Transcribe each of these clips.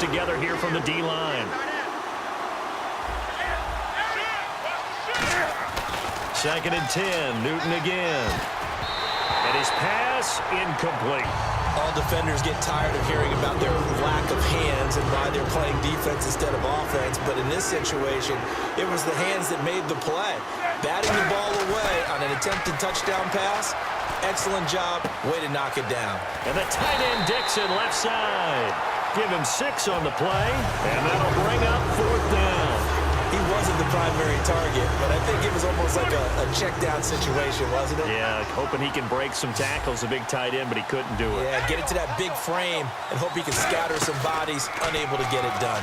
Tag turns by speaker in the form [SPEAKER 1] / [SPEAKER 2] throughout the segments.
[SPEAKER 1] together here from the D-line. Second and 10. Newton again. And his pass incomplete.
[SPEAKER 2] All defenders get tired of hearing about their lack of hands and why they're playing defense instead of offense. But in this situation, it was the hands that made the play. Batting the ball away on an attempted touchdown pass. Excellent job. Way to knock it down.
[SPEAKER 1] And the tight end Dixon left side. Give him 6 on the play. And that'll bring up 4th down.
[SPEAKER 2] He wasn't the primary target, but I think it was almost like a check-down situation, wasn't it?
[SPEAKER 1] Yeah, hoping he can break some tackles, a big tight end, but he couldn't do it.
[SPEAKER 2] Yeah, get it to that big frame and hope he can scatter some bodies, unable to get it done.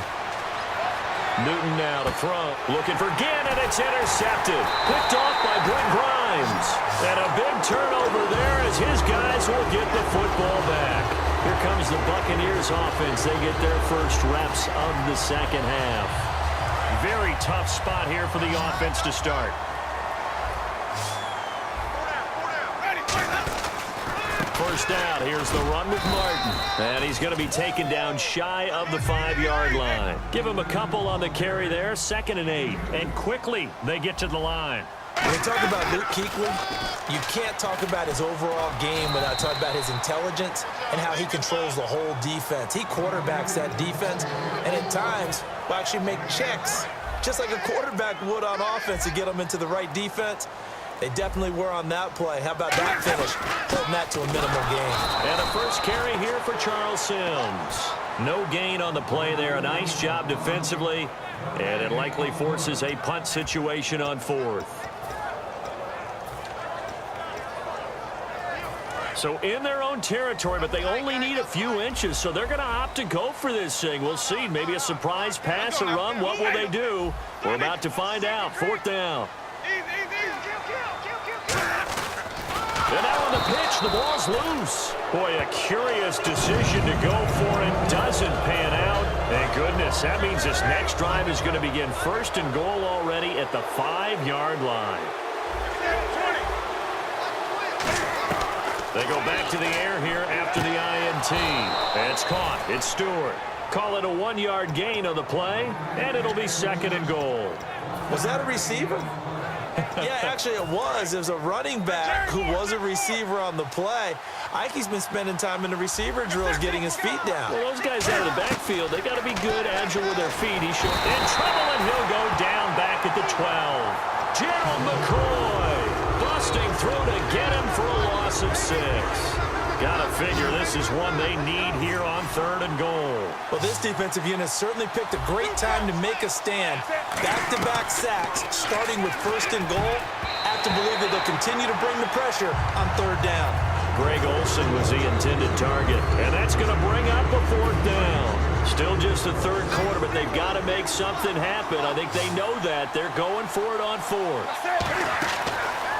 [SPEAKER 1] Newton now to throw, looking for Ginn, and it's intercepted. Picked off by Brent Grimes. And a big turnover there as his guys will get the football back. Here comes the Buccaneers offense. They get their first reps of the second half. Very tough spot here for the offense to start. First down, here's the run with Martin. And he's going to be taken down shy of the 5-yard line. Give him a couple on the carry there, 2nd and 8. And quickly, they get to the line.
[SPEAKER 2] When we talk about Luke Kuechly, you can't talk about his overall game without talking about his intelligence and how he controls the whole defense. He quarterbacks that defense, and at times will actually make checks, just like a quarterback would on offense to get them into the right defense. They definitely were on that play. How about that finish? Holding that to a minimal gain.
[SPEAKER 1] And a first carry here for Charles Sims. No gain on the play there. A nice job defensively, and it likely forces a punt situation on 4th. So in their own territory, but they only need a few inches, so they're going to opt to go for this thing. We'll see. Maybe a surprise pass or run. What will they do? We're about to find out. 4th down. And now on the pitch, the ball's loose. Boy, a curious decision to go for it. Doesn't pan out. Thank goodness. That means this next drive is going to begin 1st and goal already at the 5-yard line. They go back to the air here after the INT. It's caught. It's Stewart. Call it a 1-yard gain on the play, and it'll be 2nd and goal.
[SPEAKER 2] Was that a receiver? Yeah, actually it was. It was a running back who was a receiver on the play. Ike's been spending time in the receiver drills getting his feet down.
[SPEAKER 1] Well, those guys out of the backfield, they got to be good, agile with their feet. He's in trouble, and he'll go down back at the 12. Gerald McCoy busting through to get him for a loss of 6. Gotta figure this is one they need here on 3rd and goal.
[SPEAKER 2] Well, this defensive unit certainly picked a great time to make a stand. Back-to-back sacks, starting with 1st and goal. Have to believe that they'll continue to bring the pressure on 3rd down.
[SPEAKER 1] Greg Olsen was the intended target, and that's going to bring up a 4th down. Still just the 3rd quarter, but they've got to make something happen. I think they know that. They're going for it on 4th.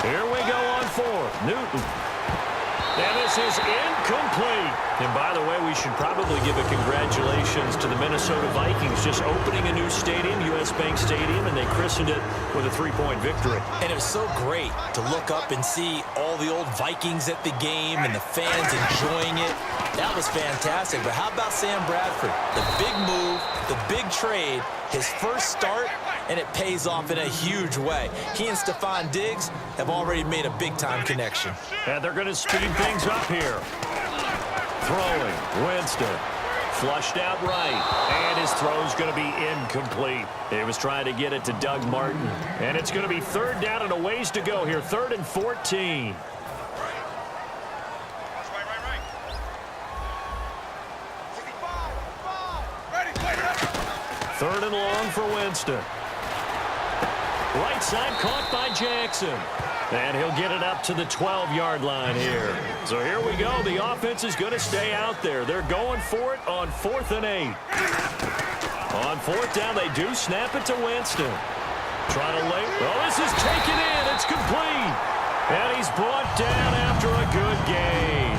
[SPEAKER 1] Here we go on 4th. Newton. And this is incomplete. And by the way, we should probably give a congratulations to the Minnesota Vikings just opening a new stadium, US Bank Stadium, and they christened it with a 3-point victory.
[SPEAKER 2] And it was so great to look up and see all the old Vikings at the game and the fans enjoying it. That was fantastic. But how about Sam Bradford? The big move, the big trade, his first start, and it pays off in a huge way. He and Stephon Diggs have already made a big-time connection.
[SPEAKER 1] And they're going to speed things up here. Throwing, Winston. Flushed out right. And his throw's going to be incomplete. He was trying to get it to Doug Martin. And it's going to be 3rd down and a ways to go here. 3rd and 14. Third and long for Winston. Right side caught by Jackson. And he'll get it up to the 12-yard line here. So here we go. The offense is going to stay out there. They're going for it on 4th and 8. On 4th down, they do snap it to Winston. Trying to lay. Oh, this is taken in. It's complete. And he's brought down after a good gain.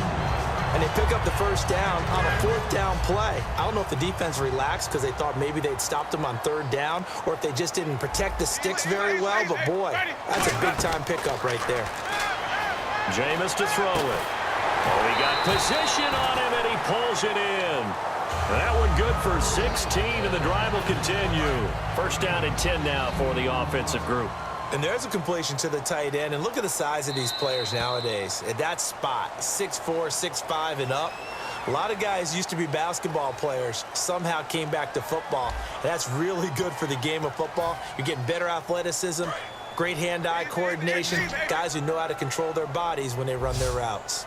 [SPEAKER 2] And they pick up the first down on a 4th down play. I don't know if the defense relaxed because they thought maybe they'd stopped them on 3rd down or if they just didn't protect the sticks very well. But, boy, that's a big-time pickup right there.
[SPEAKER 1] Jameis to throw it. Oh, he got position on him, and he pulls it in. That one good for 16, and the drive will continue. First down and 10 now for the offensive group.
[SPEAKER 2] And there's a completion to the tight end. And look at the size of these players nowadays. At that spot, 6'4", 6'5", and up. A lot of guys used to be basketball players, somehow came back to football. And that's really good for the game of football. You're getting better athleticism, great hand-eye coordination, guys who know how to control their bodies when they run their routes.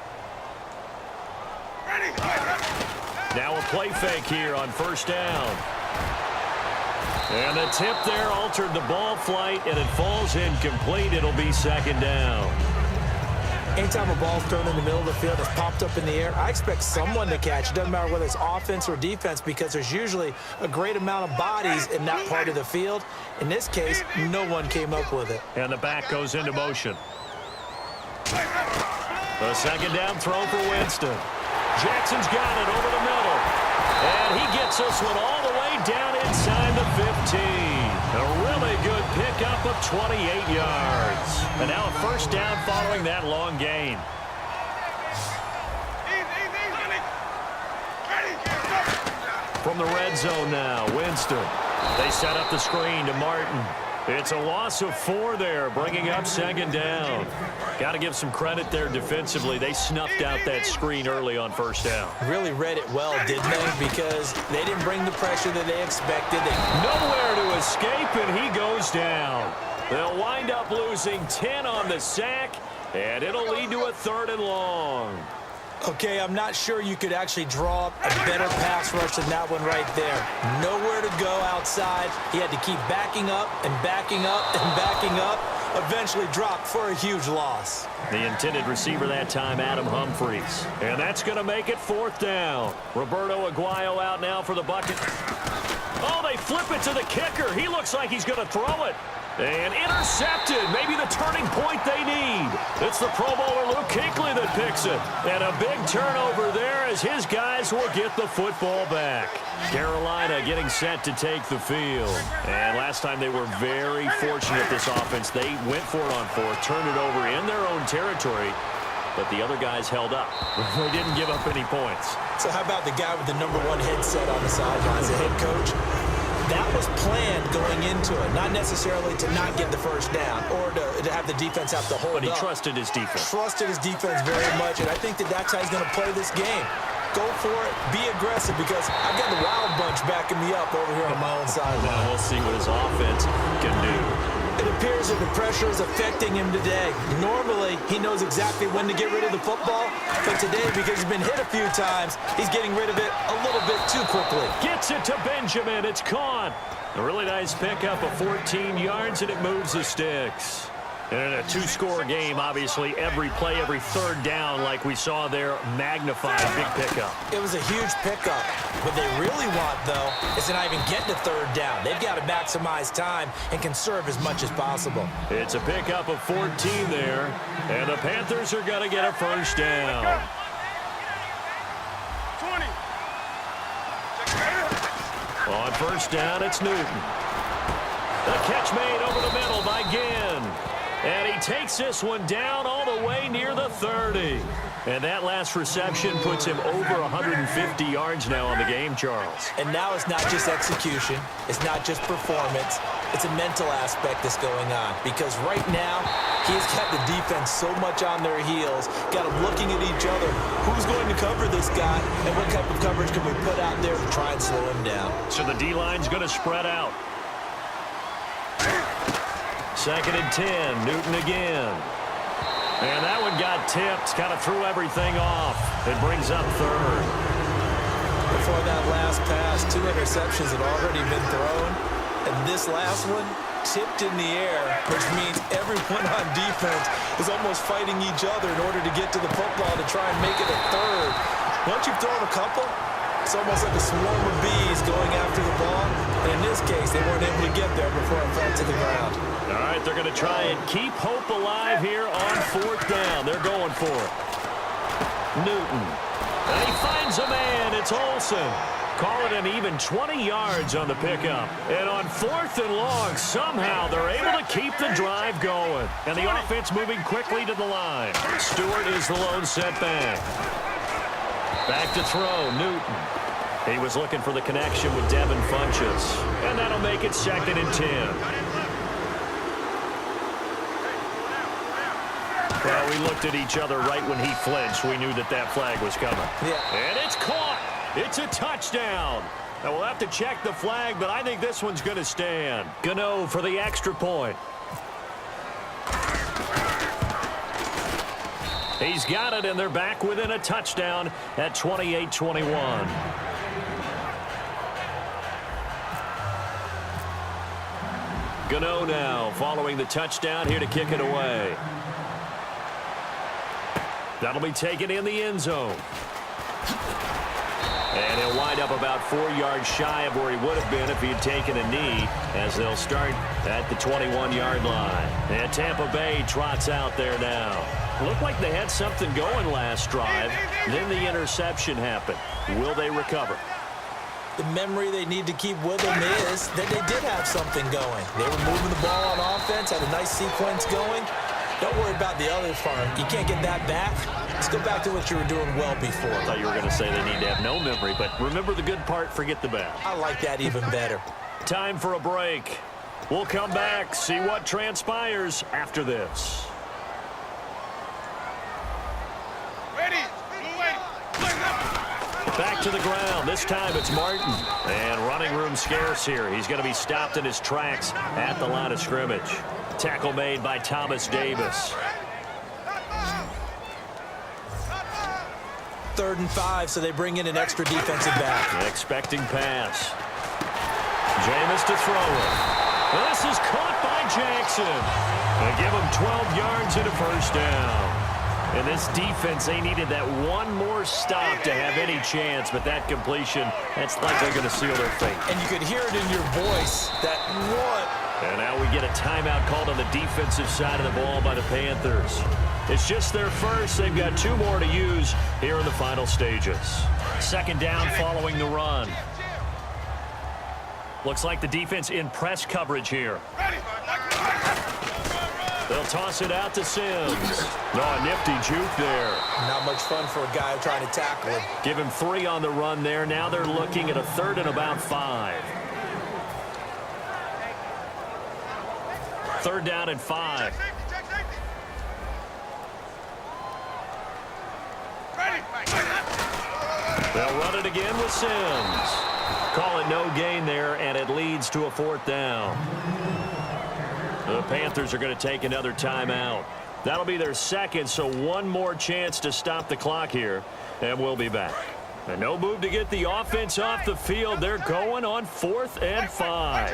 [SPEAKER 1] Now a play fake here on first down. And the tip there altered the ball flight, and it falls incomplete. It'll be second down.
[SPEAKER 2] Anytime a ball's thrown in the middle of the field, it's popped up in the air, I expect someone to catch. It doesn't matter whether it's offense or defense, because there's usually a great amount of bodies in that part of the field. In this case, no one came up with it.
[SPEAKER 1] And the back goes into motion. The second down throw for Winston. Jackson's got it over the middle. And he gets this one all the way down inside the 15. A really good pickup of 28 yards. And now a first down following that long gain. From the red zone now, Winston. They set up the screen to Martin. It's a loss of 4 there, bringing up second down. Got to give some credit there defensively. They snuffed out that screen early on first down.
[SPEAKER 2] Really read it well, didn't they? Because they didn't bring the pressure that they expected.
[SPEAKER 1] Nowhere to escape, and he goes down. They'll wind up losing 10 on the sack, and it'll lead to a 3rd and long.
[SPEAKER 2] Okay, I'm not sure you could actually draw up a better pass rush than that one right there. Nowhere to go outside. He had to keep backing up and backing up and backing up. Eventually dropped for a huge loss.
[SPEAKER 1] The intended receiver that time, Adam Humphries. And that's going to make it 4th down. Roberto Aguayo out now for the bucket. Oh, they flip it to the kicker. He looks like he's going to throw it. And intercepted. Maybe the turning point they need. It's the Pro Bowler Luke Kuechly that picks it. And a big turnover there as his guys will get the football back. Carolina getting set to take the field. And last time they were very fortunate, this offense. They went for it on 4th, turned it over in their own territory. But the other guys held up. They didn't give up any points.
[SPEAKER 2] So how about the guy with the #1 headset on the sidelines, the head coach? That was planned going into it, not necessarily to not get the first down or to have the defense have to hold up.
[SPEAKER 1] But he trusted his defense.
[SPEAKER 2] Trusted his defense very much, and I think that's how he's going to play this game. Go for it, be aggressive, because I've got the Wild Bunch backing me up over here on my own sideline.
[SPEAKER 1] Now we'll see what his offense can do.
[SPEAKER 2] It appears that the pressure is affecting him today. Normally, he knows exactly when to get rid of the football, but today, because he's been hit a few times, he's getting rid of it a little bit too quickly.
[SPEAKER 1] Gets it to Benjamin. It's caught. A really nice pickup of 14 yards, and it moves the sticks. And in a 2-score game, obviously, every play, every 3rd down, like we saw there, magnified big pickup.
[SPEAKER 2] It was a huge pickup. What they really want, though, is to not even get to 3rd down. They've got to maximize time and conserve as much as possible.
[SPEAKER 1] It's a pickup of 14 there, and the Panthers are going to get a first down.
[SPEAKER 3] 20.
[SPEAKER 1] On first down, it's Newton. The catch made over the middle by Ginn. And he takes this one down all the way near the 30. And that last reception puts him over 150 yards now on the game, Charles.
[SPEAKER 2] And now it's not just execution. It's not just performance. It's a mental aspect that's going on. Because right now, he's got the defense so much on their heels, got them looking at each other. Who's going to cover this guy? And what type of coverage can we put out there to try and slow him down?
[SPEAKER 1] So the D-line's going to spread out. 2nd and 10, Newton again. And that one got tipped, kind of threw everything off. It brings up 3rd.
[SPEAKER 2] Before that last pass, 2 interceptions had already been thrown. And this last one tipped in the air, which means everyone on defense is almost fighting each other in order to get to the football to try and make it a 3rd. Once you've thrown a couple, it's almost like a swarm of bees going after the ball. And in this case, they weren't able to get there before it fell to the ground.
[SPEAKER 1] All right, they're going to try and keep hope alive here on 4th down. They're going for it. Newton. And he finds a man. It's Olsen. Call it an even 20 yards on the pickup. And on 4th and long, somehow they're able to keep the drive going. And the offense moving quickly to the line. Stewart is the lone setback. Back to throw, Newton. He was looking for the connection with Devin Funchess. And that'll make it 2nd and 10. Well, we looked at each other right when he flinched. We knew that that flag was coming.
[SPEAKER 2] Yeah.
[SPEAKER 1] And it's caught. It's a touchdown. Now, we'll have to check the flag, but I think this one's going to stand. Gano for the extra point. He's got it, and they're back within a touchdown at 28-21. Gano now following the touchdown here to kick it away. That'll be taken in the end zone. And he'll wind up about 4 yards shy of where he would have been if he had taken a knee, as they'll start at the 21-yard line. And Tampa Bay trots out there now. Looked like they had something going last drive. Then the interception happened. Will they recover?
[SPEAKER 2] The memory they need to keep with them is that they did have something going. They were moving the ball on offense, had a nice sequence going. Don't worry about the other part. You can't get that back. Let's go back to what you were doing well before.
[SPEAKER 1] I thought you were going to say they need to have no memory, but remember the good part, forget the bad.
[SPEAKER 2] I like that even better.
[SPEAKER 1] Time for a break. We'll come back, see what transpires after this. Back to the ground. This time it's Martin. And running room scarce here. He's going to be stopped in his tracks at the line of scrimmage. Tackle made by Thomas Davis.
[SPEAKER 2] 3rd and 5, so they bring in an extra defensive back.
[SPEAKER 1] Expecting pass. Jameis to throw it. This is caught by Jackson. They give him 12 yards and a first down. And this defense, they needed that one more stop to have any chance, but that completion, that's likely going to seal their fate.
[SPEAKER 2] And you could hear it in your voice, that one.
[SPEAKER 1] And now we get a timeout called on the defensive side of the ball by the Panthers. It's just their first. They've got 2 more to use here in the final stages. 2nd down following the run. Looks like the defense in press coverage here. They'll toss it out to Sims. No, a nifty juke there.
[SPEAKER 2] Not much fun for a guy trying to tackle him.
[SPEAKER 1] Give him 3 on the run there. Now they're looking at a 3rd and about 5. 3rd down and 5. They'll run it again with Sims. Call it no gain there, and it leads to a 4th down. The Panthers are going to take another timeout. That'll be their 2nd, so one more chance to stop the clock here, and we'll be back. And no move to get the offense off the field. They're going on 4th and 5.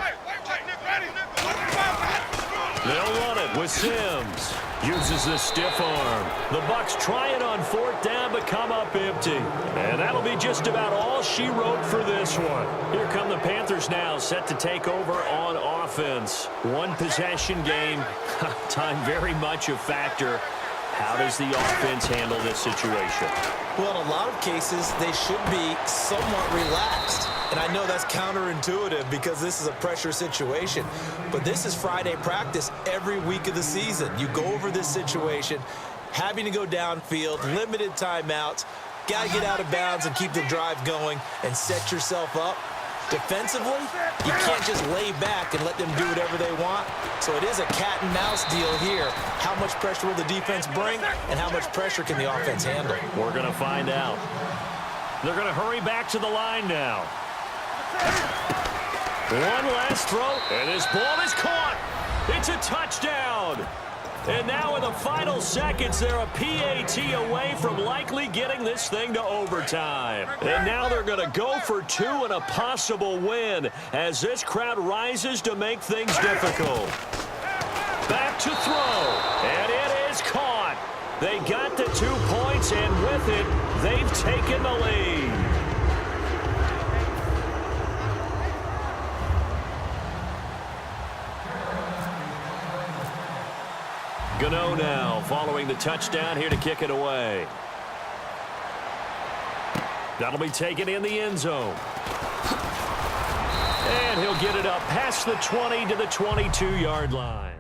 [SPEAKER 1] They'll run it with Sims. Uses the stiff arm. The Bucs try it on 4th down, but come up empty. And that'll be just about all she wrote for this one. Here come the Panthers now, set to take over on offense. 1 possession game. Time very much a factor. How does the offense handle this situation?
[SPEAKER 2] Well, in a lot of cases, they should be somewhat relaxed. And I know that's counterintuitive because this is a pressure situation. But this is Friday practice every week of the season. You go over this situation, having to go downfield, limited timeouts, got to get out of bounds and keep the drive going and set yourself up. Defensively, you can't just lay back and let them do whatever they want. So it is a cat and mouse deal here. How much pressure will the defense bring and how much pressure can the offense handle?
[SPEAKER 1] We're going to find out. They're going to hurry back to the line now. One last throw, and this ball is caught. It's a touchdown. And now in the final seconds, they're a PAT away from likely getting this thing to overtime. And now they're going to go for 2 and a possible win as this crowd rises to make things difficult. Back to throw, and it is caught. They got the 2 points, and with it, they've taken the lead. Gano now following the touchdown here to kick it away. That'll be taken in the end zone. And he'll get it up past the 20 to the 22-yard line.